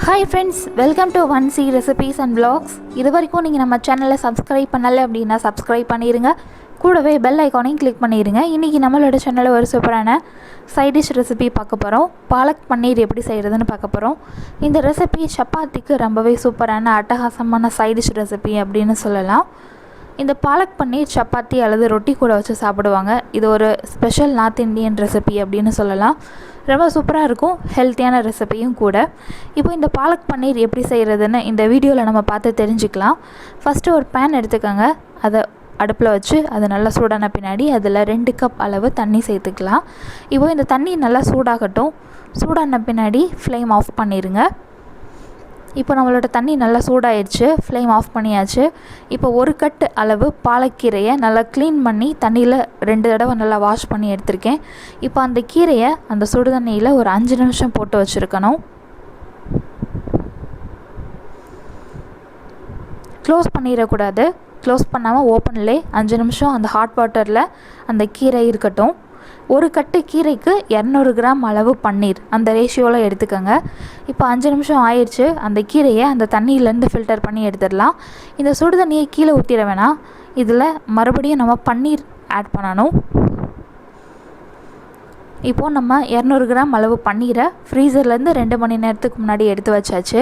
Hi friends, welcome to 1C recipes and vlogs. இது வரைக்கும் நீங்கள் நம்ம சேனலை சப்ஸ்கிரைப் பண்ணலை அப்படின்னா சப்ஸ்கிரைப் பண்ணிடுங்க. கூடவே பெல் ஐக்கானையும் கிளிக் பண்ணிடுங்க. இன்றைக்கி நம்மளோட சேனலில் ஒரு சூப்பரான சைட் டிஷ் ரெசிபி பார்க்க போகிறோம். பாலக் பன்னீர் எப்படி செய்கிறதுன்னு பார்க்க போகிறோம். இந்த ரெசிபி சப்பாத்திக்கு ரொம்பவே சூப்பரான அட்டகாசமான சைட் டிஷ் ரெசிபி அப்படின்னு சொல்லலாம். இந்த பாலக் பன்னீர் சப்பாத்தி அல்லது ரொட்டி கூட வச்சு சாப்பிடுவாங்க. இது ஒரு ஸ்பெஷல் நார்த் இந்தியன் ரெசிபி அப்படின்னு சொல்லலாம். ரொம்ப சூப்பராக இருக்கும், ஹெல்த்தியான ரெசிபியும் கூட. இப்போ இந்த பாலக் பன்னீர் எப்படி செய்கிறதுன்னு இந்த வீடியோவில் நம்ம பார்த்து தெரிஞ்சுக்கலாம். ஃபஸ்ட்டு ஒரு பேன் எடுத்துக்கோங்க. அதை அடுப்பில் வச்சு அது நல்லா சூடான பின்னாடி அதில் 2 கப் அளவு தண்ணி சேர்த்துக்கலாம். இப்போ இந்த தண்ணி நல்லா சூடாகட்டும். சூடான பின்னாடி ஃப்ளேம் ஆஃப் பண்ணிடுங்க. இப்போ நம்மளோட தண்ணி நல்லா சூடாயிடுச்சு, ஃப்ளேம் ஆஃப் பண்ணியாச்சு. இப்போ ஒரு கட்டு அளவு பாலக்கீரையை நல்லா க்ளீன் பண்ணி தண்ணியில் 2 தடவை நல்லா வாஷ் பண்ணி எடுத்திருக்கேன். இப்போ அந்த கீரையை அந்த சுடு தண்ணியில் ஒரு 5 நிமிஷம் போட்டு வச்சுருக்கணும். க்ளோஸ் பண்ணிடக்கூடாது. க்ளோஸ் பண்ணாமல் ஓப்பன்லே 5 நிமிஷம் அந்த ஹாட் வாட்டரில் அந்த கீரை இருக்கட்டும். ஒரு கட்டு கீரைக்கு 200 கிராம் அளவு பன்னீர் அந்த ரேஷியோவில் எடுத்துக்கோங்க. இப்போ 5 நிமிஷம் ஆயிடுச்சு. அந்த கீரையை அந்த தண்ணியிலேருந்து ஃபில்டர் பண்ணி எடுத்துடலாம். இந்த சுடு தண்ணியை கீழே ஊற்றிட வேணாம். இதில் மறுபடியும் நம்ம பன்னீர் ஆட் பண்ணணும். இப்போது நம்ம 200 கிராம் அளவு பன்னீரை ஃப்ரீசர்லேருந்து 2 மணி நேரத்துக்கு முன்னாடி எடுத்து வச்சாச்சு.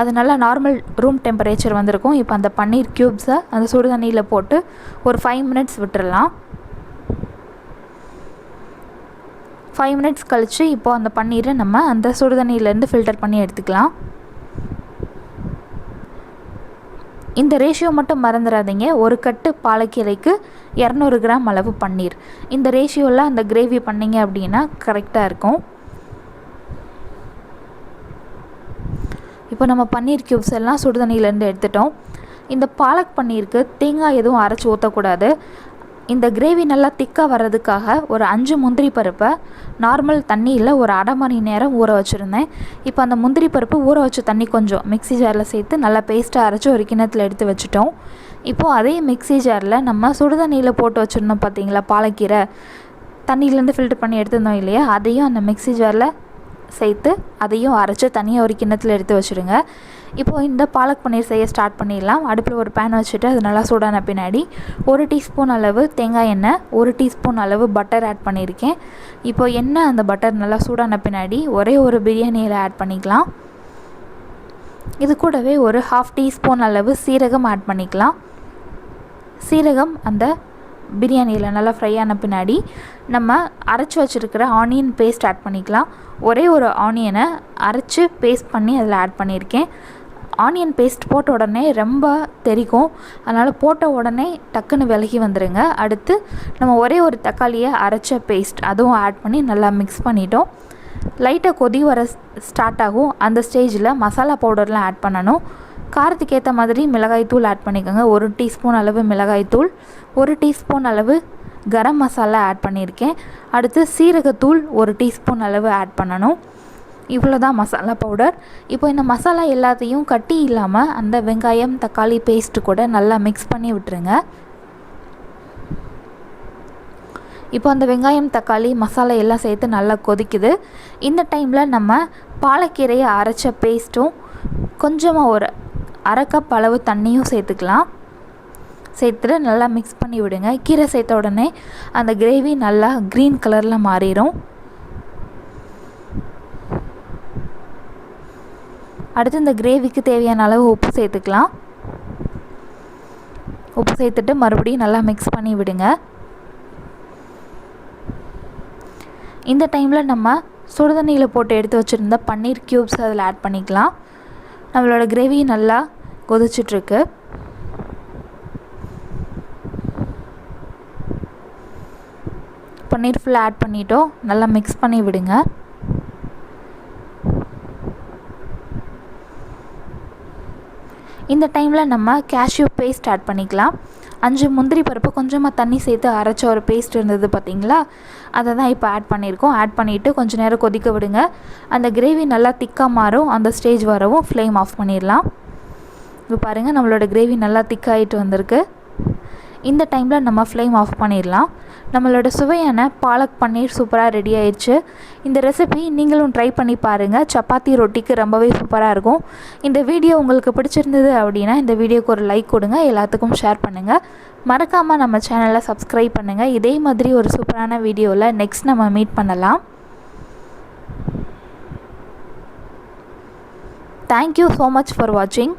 அதனால நார்மல் ரூம் டெம்பரேச்சர் வந்திருக்கும். இப்போ அந்த பன்னீர் க்யூப்ஸை அந்த சுடு தண்ணியில் போட்டு ஒரு 5 மினிட்ஸ் விட்டுடலாம். 5 மினிட்ஸ் கழித்து இப்போது அந்த பன்னீரை நம்ம அந்த சுடு தண்ணியிலேருந்து ஃபில்டர் பண்ணி எடுத்துக்கலாம். இந்த ரேஷியோ மட்டும் மறந்துடாதீங்க. ஒரு கட்டு பாலக்கீரைக்கு 200 கிராம் அளவு பன்னீர். இந்த ரேஷியோவில் அந்த கிரேவி பண்ணிங்க அப்படின்னா கரெக்டாக இருக்கும். இப்போ நம்ம பன்னீர் க்யூப்ஸ் எல்லாம் சுடு தண்ணியிலேருந்து எடுத்துட்டோம். இந்த பாலக் பன்னீருக்கு தேங்காய் எதுவும் அரைச்சி ஊற்றக்கூடாது. இந்த கிரேவி நல்லா திக்காக வர்றதுக்காக ஒரு 5 முந்திரி பருப்பை நார்மல் தண்ணியில் ஒரு அரை மணி நேரம் ஊற வச்சுருந்தேன். இப்போ அந்த முந்திரி பருப்பு ஊற வச்ச தண்ணி கொஞ்சம் மிக்ஸி ஜாரில் சேர்த்து நல்லா பேஸ்ட்டாக அரைச்சி ஒரு கிண்ணத்தில் எடுத்து வச்சுட்டோம். இப்போது அதே மிக்ஸி ஜாரில் நம்ம சுடு தண்ணியில் போட்டு வச்சுருந்தோம் பார்த்தீங்களா, பாலக்கீரை தண்ணியிலேருந்து ஃபில்டர் பண்ணி எடுத்துருந்தோம் இல்லையா, அதையும் அந்த மிக்ஸி ஜாரில் சேர்த்து அதையும் அரைச்சி தனியாக ஒரு கிண்ணத்தில் எடுத்து வச்சுருங்க. இப்போது இந்த பாலக் பன்னீர் செய்ய ஸ்டார்ட் பண்ணிடலாம். அடுப்பில் ஒரு பேன் வச்சுட்டு அது நல்லா சூடான பின்னாடி 1 டீஸ்பூன் அளவு தேங்காய் எண்ணெய், 1 டீஸ்பூன் அளவு பட்டர் ஆட் பண்ணியிருக்கேன். இப்போ எண்ணெய் அந்த பட்டர் நல்லா சூடான பின்னாடி ஒரே ஒரு பிரியாணியில் ஆட் பண்ணிக்கலாம். இது கூடவே ஒரு 1/2 டீஸ்பூன் அளவு சீரகம் ஆட் பண்ணிக்கலாம். சீரகம் அந்த பிரியாணியில் நல்லா ஃப்ரை ஆன பின்னாடி நம்ம அரைச்சி வச்சுருக்கிற ஆனியன் பேஸ்ட் ஆட் பண்ணிக்கலாம். ஒரே ஒரு ஆனியனை அரைச்சி பேஸ்ட் பண்ணி அதில் ஆட் பண்ணியிருக்கேன். ஆனியன் பேஸ்ட் போட்ட உடனே ரொம்ப தெரிக்கும், அதனால் போட்ட உடனே டக்குன்னு விலகி வந்துடுங்க. அடுத்து நம்ம ஒரே ஒரு தக்காளியை அரைச்ச பேஸ்ட் அதுவும் ஆட் பண்ணி நல்லா மிக்ஸ் பண்ணிட்டோம். லைட்டாக கொதி வர ஸ்டார்ட் ஆகும். அந்த ஸ்டேஜில் மசாலா பவுடர்லாம் ஆட் பண்ணணும். காரத்துக்கு ஏற்ற மாதிரி மிளகாய்த்தூள் ஆட் பண்ணிக்கோங்க. 1 டீஸ்பூன் அளவு மிளகாய்த்தூள், 1 டீஸ்பூன் அளவு கரம் மசாலா ஆட் பண்ணியிருக்கேன். அடுத்து சீரகத்தூள் 1 டீஸ்பூன் அளவு ஆட் பண்ணணும். இவ்வளோ தான் மசாலா பவுடர். இப்போ இந்த மசாலா எல்லாத்தையும் கட்டி இல்லாமல் அந்த வெங்காயம் தக்காளி பேஸ்ட்டு கூட நல்லா மிக்ஸ் பண்ணி விட்டுருங்க. இப்போ அந்த வெங்காயம் தக்காளி மசாலா எல்லாம் சேர்த்து நல்லா கொதிக்குது. இந்த டைமில் நம்ம பாலக்கீரையை அரைச்ச பேஸ்ட்டும் கொஞ்சமாக ஒரு 1/2 கப் அளவு தண்ணியும் சேர்த்துக்கலாம். சேர்த்துட்டு நல்லா மிக்ஸ் பண்ணி விடுங்க. கீரை சேர்த்த உடனே அந்த கிரேவி நல்லா க்ரீன் கலரில் மாறிடும். அடுத்து இந்த கிரேவிக்கு தேவையான அளவு உப்பு சேர்த்துக்கலாம். உப்பு சேர்த்துட்டு மறுபடியும் நல்லா மிக்ஸ் பண்ணி விடுங்க. இந்த டைமில் நம்ம சுடுதண்ணியில் போட்டு எடுத்து வச்சுருந்த பன்னீர் க்யூப்ஸ் அதில் ஆட் பண்ணிக்கலாம். நம்மளோட கிரேவி நல்லா கொதிச்சிட்ருக்கு. பன்னீர் ஃபுல்லாக ஆட் பண்ணிட்டோம். நல்லா மிக்ஸ் பண்ணி விடுங்க. இந்த டைமில் நம்ம கேஷ்யூ பேஸ்ட் ஆட் பண்ணிக்கலாம். 5 முந்திரி பருப்பு கொஞ்சமாக தண்ணி சேர்த்து அரைச்ச ஒரு பேஸ்ட் இருந்தது பார்த்தீங்களா, அதை தான் இப்போ ஆட் பண்ணியிருக்கோம். ஆட் பண்ணிவிட்டு கொஞ்சம் நேரம் கொதிக்க விடுங்க. அந்த கிரேவி நல்லா திக்காக மாறும். அந்த ஸ்டேஜ் வரவும் ஃப்ளேம் ஆஃப் பண்ணிடலாம். இப்போ பாருங்கள், நம்மளோட கிரேவி நல்லா திக்காகிட்டு வந்திருக்கு. இந்த டைமில் நம்ம ஃப்ளேம் ஆஃப் பண்ணிடலாம். நம்மளோட சுவையான பாலக் பன்னீர் சூப்பராக ரெடி ஆயிடுச்சு. இந்த ரெசிபி நீங்களும் ட்ரை பண்ணி பாருங்கள். சப்பாத்தி ரொட்டிக்கு ரொம்பவே சூப்பராக இருக்கும். இந்த வீடியோ உங்களுக்கு பிடிச்சிருந்தது அப்படின்னா இந்த வீடியோக்கு ஒரு லைக் கொடுங்க, எல்லாத்துக்கும் ஷேர் பண்ணுங்கள். மறக்காமல் நம்ம சேனலை சப்ஸ்கிரைப் பண்ணுங்கள். இதே மாதிரி ஒரு சூப்பரான வீடியோவில் நெக்ஸ்ட் நம்ம மீட் பண்ணலாம். Thank you so much for watching.